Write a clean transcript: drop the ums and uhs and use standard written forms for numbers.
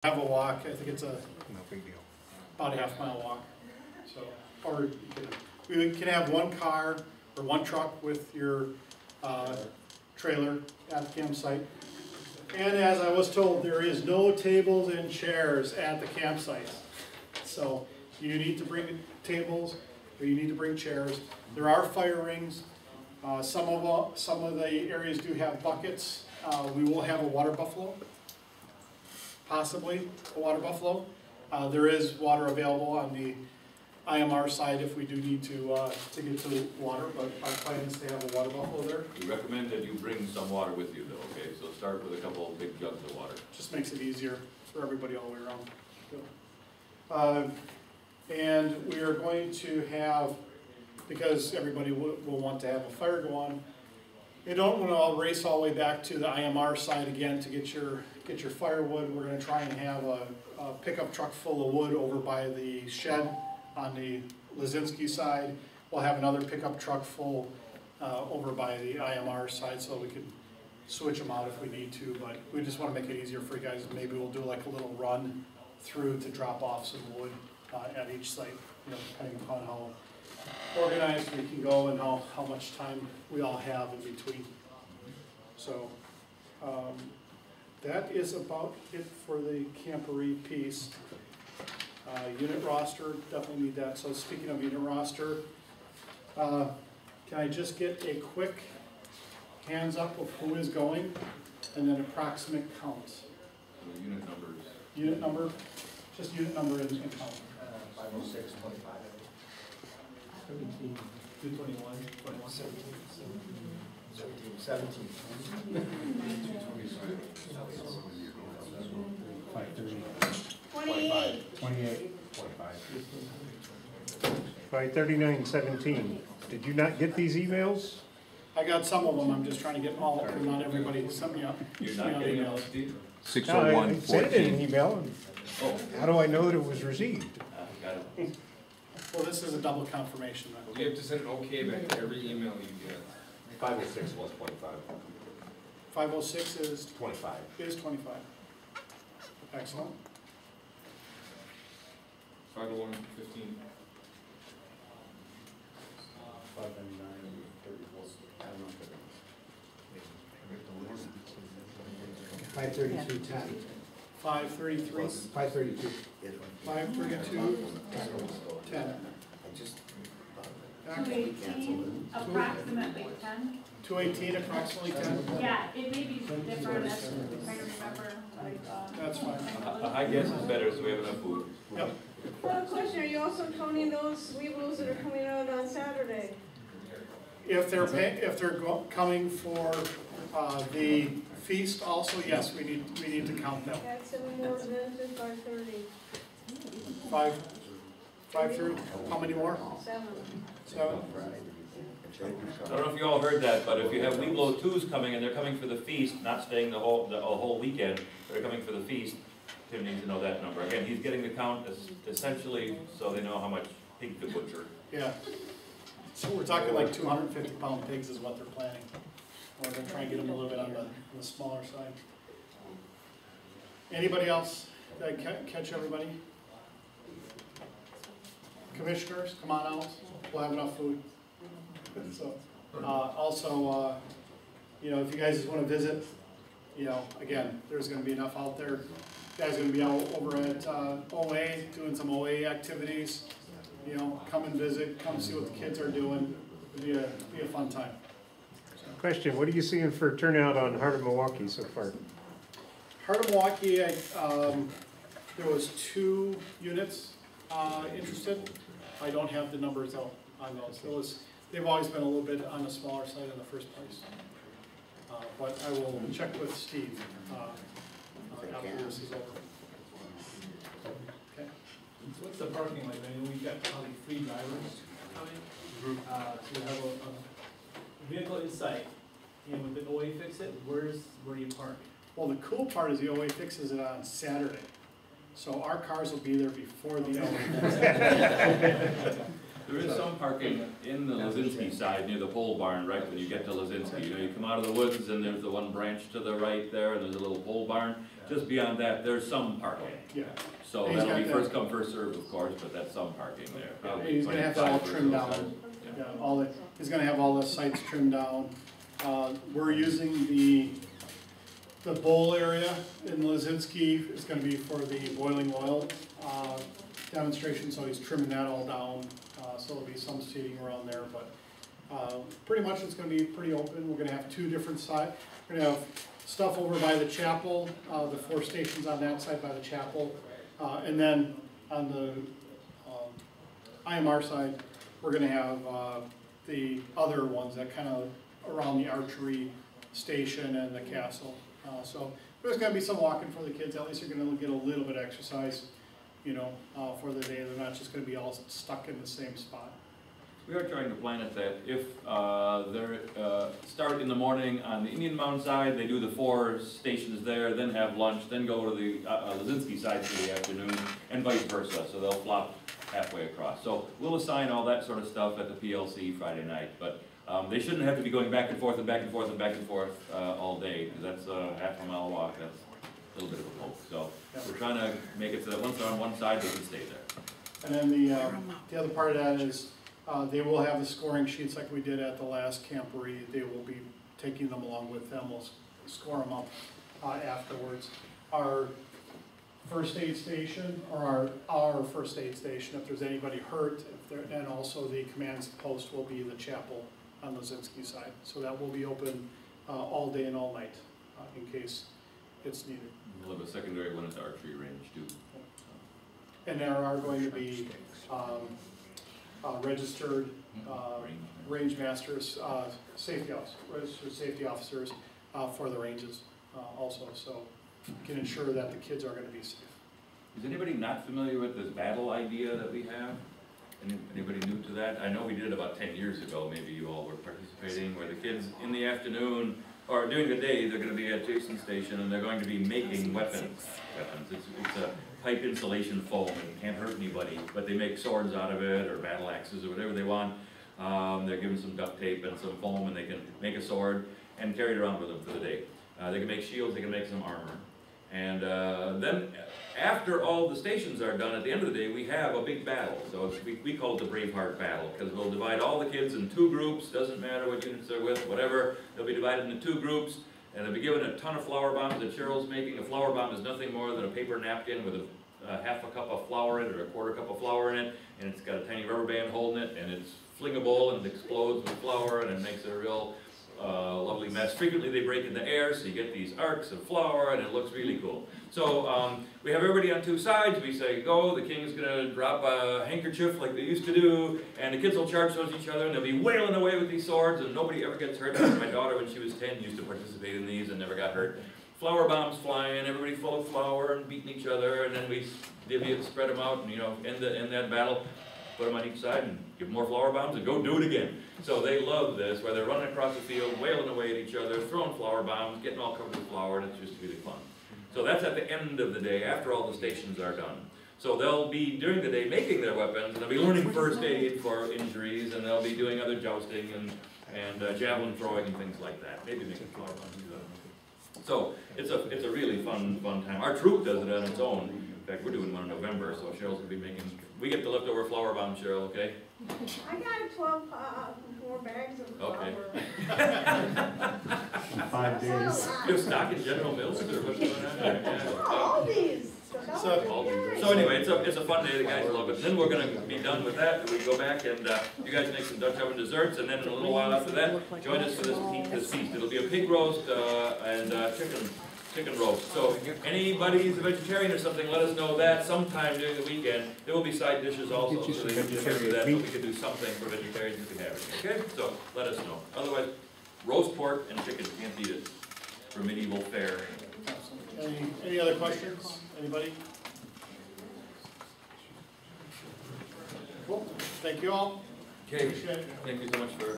have a walk. I think it's No big deal. about a half-mile walk. So, or we can have one car or one truck with your trailer at the campsite. And as I was told, there is no tables and chairs at the campsite. So you need to bring tables or you need to bring chairs. There are fire rings. Some of the areas do have buckets. We will have a water buffalo, possibly a water buffalo. There is water available on the IMR side if we do need to get to the water, but our plan is to have a water buffalo there. We recommend that you bring some water with you though, okay? So start with a couple of big jugs of water. Just makes it easier for everybody all the way around. And we are going to have, because everybody will want to have a fire go on, you don't want to race all the way back to the IMR side again to get your firewood. We're going to try and have a pickup truck full of wood over by the shed on the Lazinski side. We'll have another pickup truck full over by the IMR side so we can switch them out if we need to, but we just want to make it easier for you guys. Maybe we'll do like a little run through to drop off some wood at each site, you know, depending upon how organized we can go and how much time we all have in between. So that is about it for the Camporee piece. Unit roster, definitely need that. So speaking of unit roster, can I just get a quick hands up of who is going and then approximate count? The unit numbers. Unit number, just unit number and count. 506, 25. 17, 221, 21, 17, 17. 530. 28. 28. 539.17. Did you not get these emails? I got some of them, I'm just trying to get them all, because not everybody sent me up. You're not getting those, Steve? I sent it in an email. Oh. How do I know that it was received? Got it. Well, this is a double confirmation then. You have to send an okay back to every email you get. 506 was 25. 506 is 25. 25. Excellent. 501, 15. 599, 34. I don't know. 532, 10. 533, 532. 532, 10. 218, approximately 10. 218, approximately 10. Yeah, it may be different, that's trying to remember, like, That's fine. A high guess is better so we have enough food. Yep. Well, question, are you also counting those weebles that are coming out on Saturday? If they're coming for the feast also, yes, we need to count them. Add 7 more than 530. 530, how many more? 7. 7. I don't know if you all heard that, but if you have Weeblo 2s coming and they're coming for the feast, not staying the whole weekend, they're coming for the feast, Tim needs to know that number. Again, he's getting the count essentially so they know how much pig to butcher. Yeah. So we're talking like 250-pound pigs is what they're planning. We're going to try and get them a little bit on the smaller side. Anybody else? Did I catch everybody? Commissioners, come on out. We'll have enough food. So, also, you know, if you guys just want to visit, you know, again, there's going to be enough out there. You guys are going to be out over at OA, doing some OA activities. You know, come and visit, come see what the kids are doing. It'll be a fun time. Question, what are you seeing for turnout on Heart of Milwaukee so far? Heart of Milwaukee, there was 2 units interested. I don't have the numbers out on those. They've always been a little bit on the smaller side in the first place. But I will check with Steve after this is over. Okay. So what's the parking like? I mean, we've got probably 3 drivers coming. So we have a vehicle in sight, and with the OA fix it, where do you park? Well, the cool part is the OA fixes it on Saturday. So our cars will be there before the OA fixes it. There is some parking in the Lazinski side near the pole barn, right when you get to Lazinski. You know, you come out of the woods and there's the one branch to the right there and there's a little pole barn. Just beyond that, there's some parking. Yeah. So He's that'll got be that. first come, first served, of course, but that's some parking there. Probably He's gonna have that all 25 or trimmed so. down. Yeah. Yeah, all the, he's gonna have all the sites trimmed down. We're using the bowl area in Lizinski is gonna be for the boiling oil, demonstration, so he's trimming that all down. So there'll be some seating around there, but, pretty much it's gonna be pretty open. We're gonna have two different sides. We're gonna have stuff over by the chapel, the 4 stations on that side by the chapel. And then on the, IMR side, we're gonna have, the other ones that kind of around the archery station and the castle. So there's gonna be some walking for the kids, at least they're gonna get a little bit of exercise, you know, for the day. They're not just gonna be all stuck in the same spot. We are trying to plan it that if they're start in the morning on the Indian Mound side, they do the 4 stations there, then have lunch, then go to the Lizinski side for the afternoon, and vice versa, so they'll flop halfway across. So we'll assign all that sort of stuff at the PLC Friday night, but they shouldn't have to be going back and forth and back and forth and back and forth all day, because that's a half a mile walk, that's a little bit of a poke. So we're trying to make it so that once they're on one side, they can stay there. And then the other part of that is, they will have the scoring sheets like we did at the last Camporee. They will be taking them along with them. We'll score them up afterwards. Our first aid station, or our first aid station, if there's anybody hurt, and also the command post will be the chapel on the Lizinski side. So that will be open all day and all night in case it's needed. We'll have a secondary one at the archery range too. And there are going to be registered range masters, registered safety officers for the ranges also, so you can ensure that the kids are gonna be safe. Is anybody not familiar with this battle idea that we have? Anybody new to that? I know we did it about 10 years ago, maybe you all were participating, where the kids in the afternoon, or during the day, they're gonna be at Jason's station and they're going to be making weapons. It's a pipe insulation foam, it can't hurt anybody, but they make swords out of it, or battle axes, or whatever they want. They're given some duct tape and some foam, and they can make a sword and carry it around with them for the day. They can make shields, they can make some armor. And then, after all the stations are done, at the end of the day, we have a big battle. So we call it the Braveheart Battle, because we'll divide all the kids in 2 groups, doesn't matter what units they're with, whatever. They'll be divided into 2 groups, and they'll be given a ton of flour bombs that Cheryl's making. A flour bomb is nothing more than a paper napkin with a half a cup of flour in it, or a quarter cup of flour in it, and it's got a tiny rubber band holding it, and it's flingable, and it explodes with flour, and it makes a real lovely mess. Frequently they break in the air, so you get these arcs of flour, and it looks really cool. So we have everybody on 2 sides. We say go, the king's gonna drop a handkerchief like they used to do, and the kids will charge towards each other, and they'll be wailing away with these swords, and nobody ever gets hurt. My daughter, when she was 10, used to participate in these and never got hurt. Flour bombs flying, everybody full of flour and beating each other, and then we divvy it, spread them out, and end that battle. Put them on each side and give them more flour bombs and go do it again. So they love this, where they're running across the field, wailing away at each other, throwing flour bombs, getting all covered with flour, and it's just really fun. So that's at the end of the day, after all the stations are done. So they'll be, during the day, making their weapons, and they'll be learning first aid for injuries, and they'll be doing other jousting and javelin throwing and things like that. Maybe making flour bombs too. So it's a really fun time. Our troop does it on its own. In fact, we're doing one in November, so Cheryl's gonna be making, we get the leftover flour bomb, Cheryl, okay? I got 12 more bags of flour. Okay. 5 days. You're stocking General Mills, or what's going on there? Yeah. All these. So anyway, it's a fun day, the guys love it. Then we're gonna be done with that, we go back and you guys make some Dutch oven desserts, and then in a little while after that, join us for this feast. It'll be a pig roast and chicken roast. So anybody's a vegetarian or something, let us know that sometime during the weekend. There will be side dishes also, so they can remember that, but we can do something for vegetarians if we have it, okay? So let us know. Otherwise, roast pork and chicken, can't beat it for medieval fare. Any other questions? Anybody? Cool. Thank you all. Okay, Appreciate it. thank you so much for